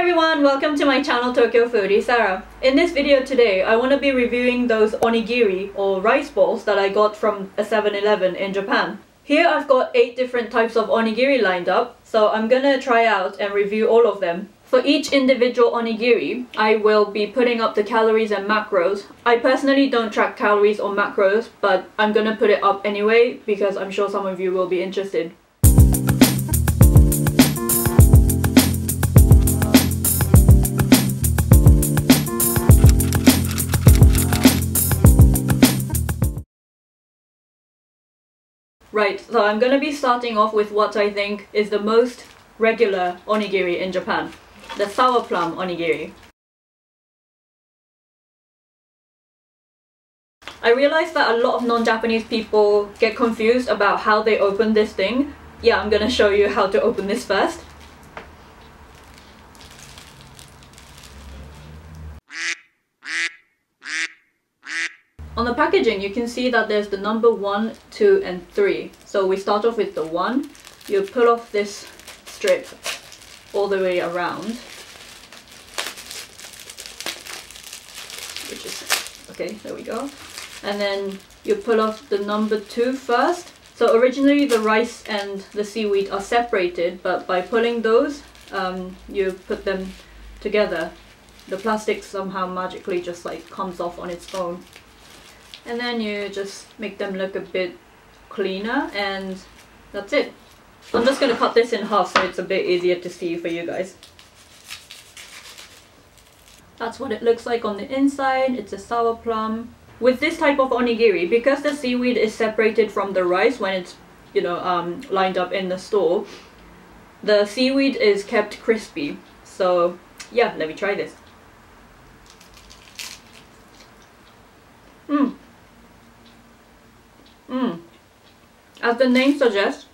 everyone, welcome to my channel Tokyo Foodie Sarah. In this video today, I want to be reviewing those onigiri or rice balls that I got from a 7-Eleven in Japan. Here I've got 8 different types of onigiri lined up, so I'm gonna try out and review all of them. For each individual onigiri, I will be putting up the calories and macros. I personally don't track calories or macros, but I'm gonna put it up anyway because I'm sure some of you will be interested. Right, so I'm gonna be starting off with what I think is the most regular onigiri in Japan. The sour plum onigiri. I realized that a lot of non-Japanese people get confused about how they open this thing. Yeah, I'm gonna show you how to open this first. On the packaging, you can see that there's the number 1, 2 and 3. So we start off with the 1. You pull off this strip all the way around. Which is, okay, there we go. And then you pull off the number 2 first. So originally the rice and the seaweed are separated, but by pulling those, you put them together. The plastic somehow magically just like comes off on its own. And then you just make them look a bit cleaner, and that's it. I'm just going to cut this in half so it's a bit easier to see for you guys. That's what it looks like on the inside. It's a sour plum. With this type of onigiri, because the seaweed is separated from the rice when it's, you know, lined up in the store, the seaweed is kept crispy. So yeah, let me try this. As the name suggests,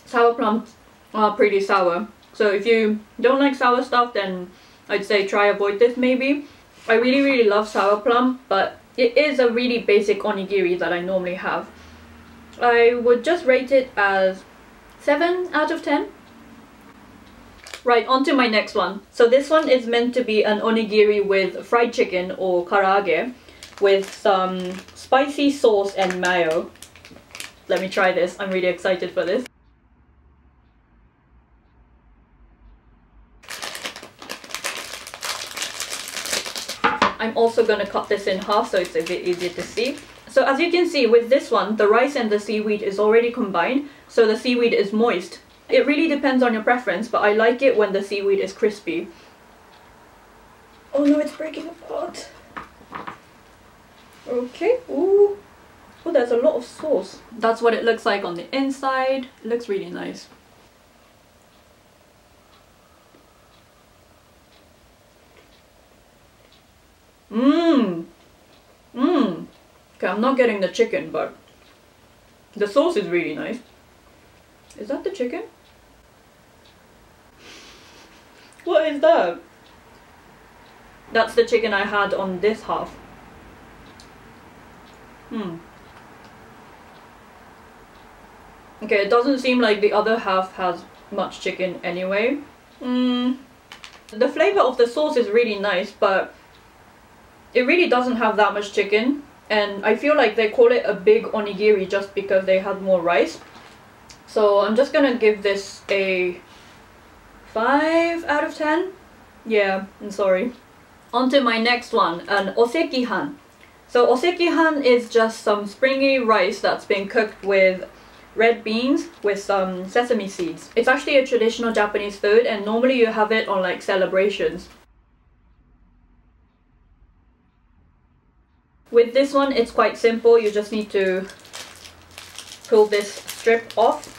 sour plums are pretty sour. So if you don't like sour stuff, then I'd say try avoid this maybe. I really love sour plum, but it is a really basic onigiri that I normally have. I would just rate it as 7 out of 10. Right, on to my next one. So this one is meant to be an onigiri with fried chicken or karaage with some spicy sauce and mayo. Let me try this. I'm really excited for this. I'm also going to cut this in half so it's a bit easier to see. So as you can see with this one, the rice and the seaweed is already combined, so the seaweed is moist. It really depends on your preference, but I like it when the seaweed is crispy. Oh no, it's breaking apart. Okay, ooh. Oh, there's a lot of sauce. That's what it looks like on the inside. It looks really nice. Okay, I'm not getting the chicken, but the sauce is really nice. Is that the chicken? What is that? That's the chicken I had on this half. Okay, it doesn't seem like the other half has much chicken anyway. The flavor of the sauce is really nice, but it really doesn't have that much chicken. And I feel like they call it a big onigiri just because they had more rice. So I'm just gonna give this a 5 out of 10. Yeah, I'm sorry. On to my next one, an Osekihan. So Osekihan is just some springy rice that's been cooked with red beans with some sesame seeds. It's actually a traditional Japanese food, and normally you have it on like celebrations. With this one, it's quite simple. You just need to pull this strip off.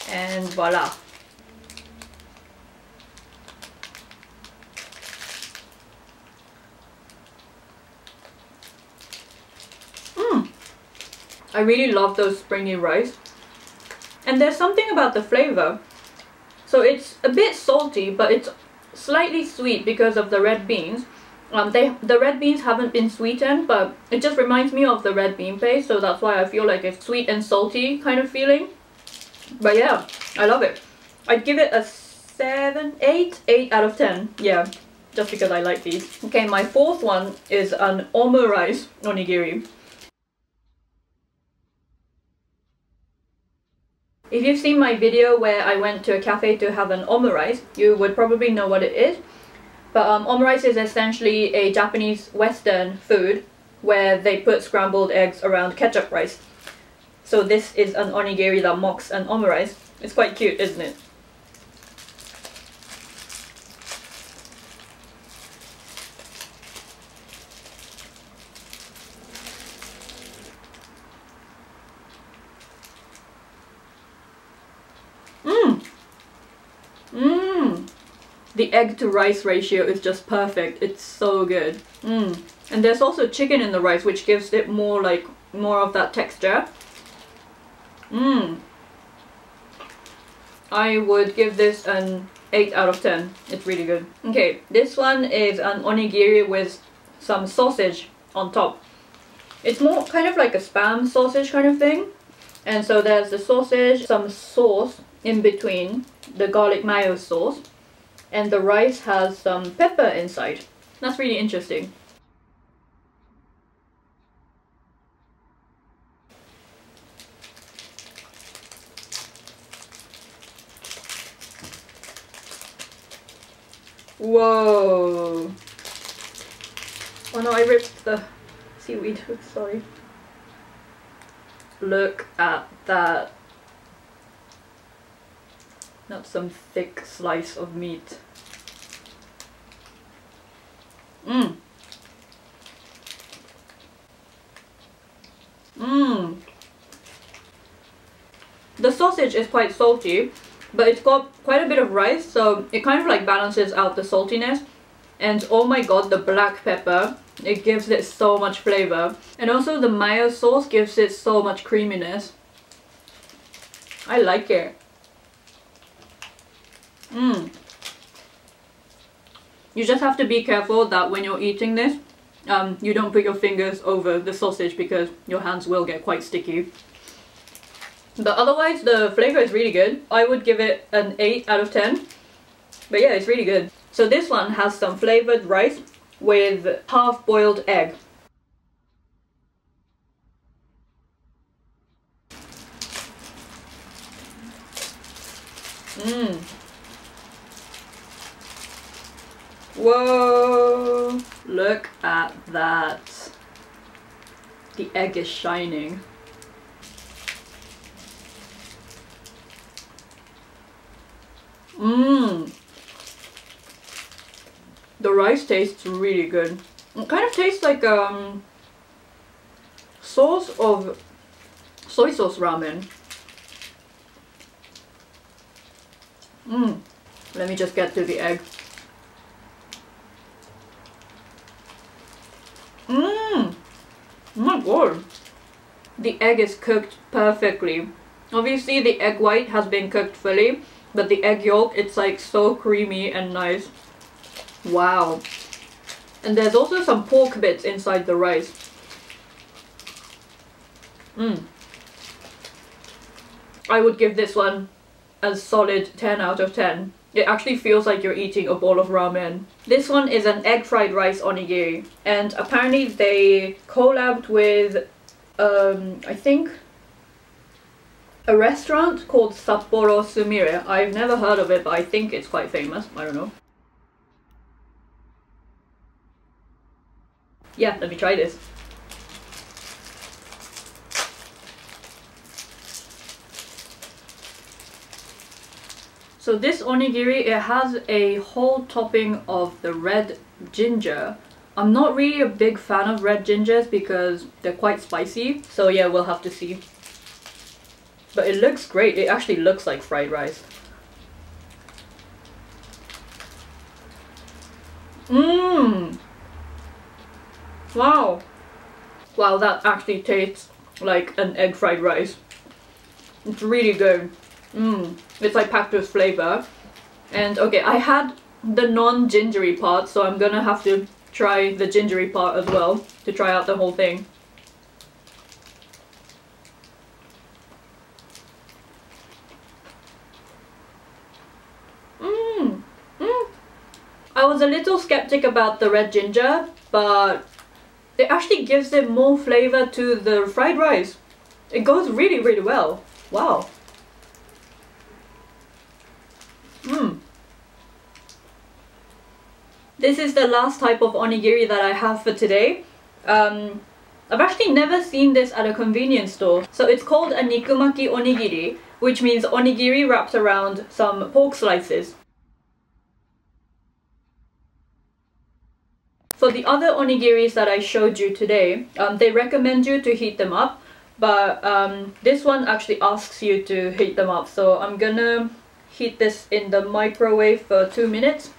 And voila. I really love those springy rice. And there's something about the flavor. So it's a bit salty, but it's slightly sweet because of the red beans. The red beans haven't been sweetened, but it just reminds me of the red bean paste, so that's why I feel like it's sweet and salty kind of feeling. But yeah, I love it. I'd give it a 8 out of 10. Yeah, just because I like these. Okay, my fourth one is an Alma Rice onigiri. If you've seen my video where I went to a cafe to have an Alma Rice, you would probably know what it is. But Alma Rice is essentially a Japanese Western food where they put scrambled eggs around ketchup rice. So this is an onigiri that mocks an Alma Rice. It's quite cute, isn't it? The egg to rice ratio is just perfect. It's so good. And there's also chicken in the rice, which gives it more of that texture. I would give this an 8 out of 10. It's really good. Okay, this one is an onigiri with some sausage on top. It's more kind of like a spam sausage kind of thing. And so there's the sausage, some sauce in between, the garlic mayo sauce. And the rice has some pepper inside. That's really interesting. Whoa! Oh no, I ripped the seaweed. Sorry. Look at that. That's some thick slice of meat. The sausage is quite salty, but it's got quite a bit of rice, so it kind of like balances out the saltiness. And oh my god, the black pepper, it gives it so much flavor. And also the mayo sauce gives it so much creaminess. I like it. You just have to be careful that when you're eating this, you don't put your fingers over the sausage because your hands will get quite sticky. But otherwise, the flavor is really good. I would give it an 8 out of 10. But yeah, it's really good. So this one has some flavored rice with half-boiled egg. Whoa! Look at that. The egg is shining. The rice tastes really good. It kind of tastes like sauce of soy sauce ramen. Let me just get to the egg. Oh my god. The egg is cooked perfectly. Obviously the egg white has been cooked fully, but the egg yolk, it's like so creamy and nice. Wow. And there's also some pork bits inside the rice. I would give this one a solid 10 out of 10. It actually feels like you're eating a bowl of ramen. This one is an egg fried rice onigiri, and apparently they collabed with I think a restaurant called Sapporo Sumire. I've never heard of it, but I think it's quite famous. I don't know. Yeah, let me try this. So this onigiri, it has a whole topping of the red ginger. I'm not really a big fan of red gingers because they're quite spicy. So yeah, we'll have to see. But it looks great. It actually looks like fried rice. Wow. Wow, that actually tastes like an egg fried rice. It's really good. It's like packed with flavor. And okay, I had the non-gingery part, so I'm gonna have to try the gingery part as well, to try out the whole thing. I was a little skeptic about the red ginger, but it actually gives it more flavor to the fried rice. It goes really, really well. Wow. This is the last type of onigiri that I have for today. I've actually never seen this at a convenience store. So it's called Anikumaki onigiri, which means onigiri wrapped around some pork slices. For the other onigiris that I showed you today, they recommend you to heat them up, but this one actually asks you to heat them up. So I'm gonna heat this in the microwave for 2 minutes.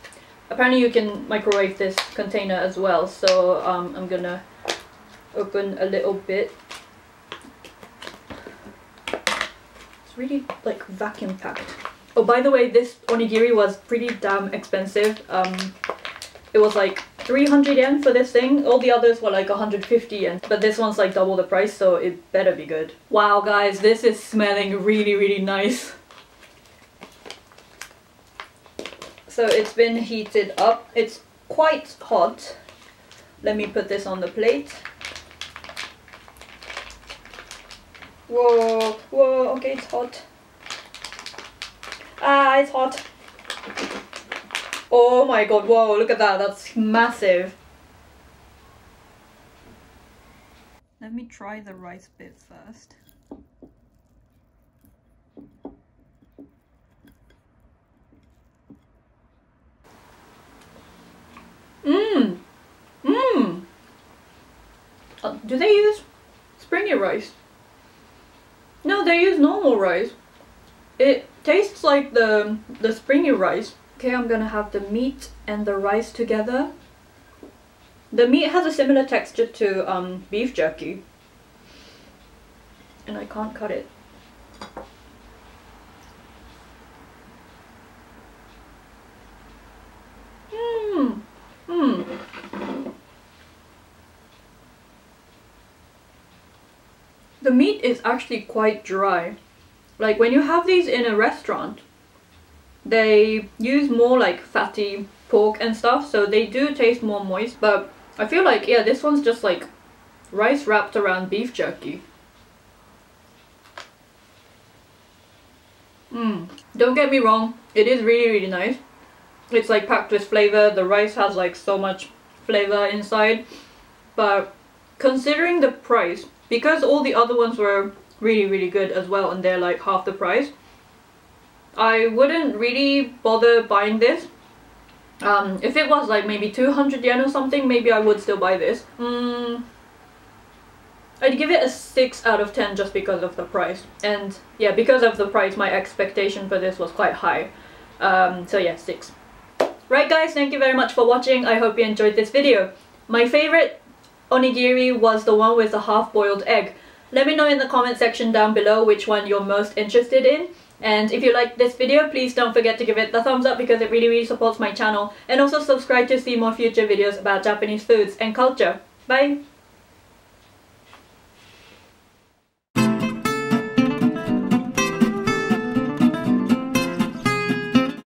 Apparently you can microwave this container as well, so I'm gonna open a little bit. It's really like vacuum packed. Oh, by the way, this onigiri was pretty damn expensive. It was like 300 yen for this thing. All the others were like 150 yen, but this one's like double the price, so it better be good. Wow guys, this is smelling really, really nice. So it's been heated up. It's quite hot. Let me put this on the plate. Whoa, whoa, okay, it's hot. Ah, it's hot. Oh my god, whoa, look at that, that's massive. Let me try the rice bit first. Do they use springy rice? No, they use normal rice. It tastes like the springy rice. Okay, I'm gonna have the meat and the rice together. The meat has a similar texture to beef jerky. And I can't cut it. The meat is actually quite dry. Like when you have these in a restaurant, they use more like fatty pork and stuff, so they do taste more moist, but I feel like, yeah, this one's just like rice wrapped around beef jerky. Don't get me wrong, it is really, really nice. It's like packed with flavor, the rice has like so much flavor inside, but considering the price, because all the other ones were really, really good as well and they're like half the price, I wouldn't really bother buying this. If it was like maybe 200 yen or something, maybe I would still buy this. I'd give it a 6 out of 10 just because of the price. And yeah, because of the price, my expectation for this was quite high. So yeah, 6. Right guys, thank you very much for watching. I hope you enjoyed this video. My favorite onigiri was the one with the half-boiled egg. Let me know in the comment section down below which one you're most interested in. And if you liked this video, please don't forget to give it the thumbs up because it really, really supports my channel. And also subscribe to see more future videos about Japanese foods and culture. Bye!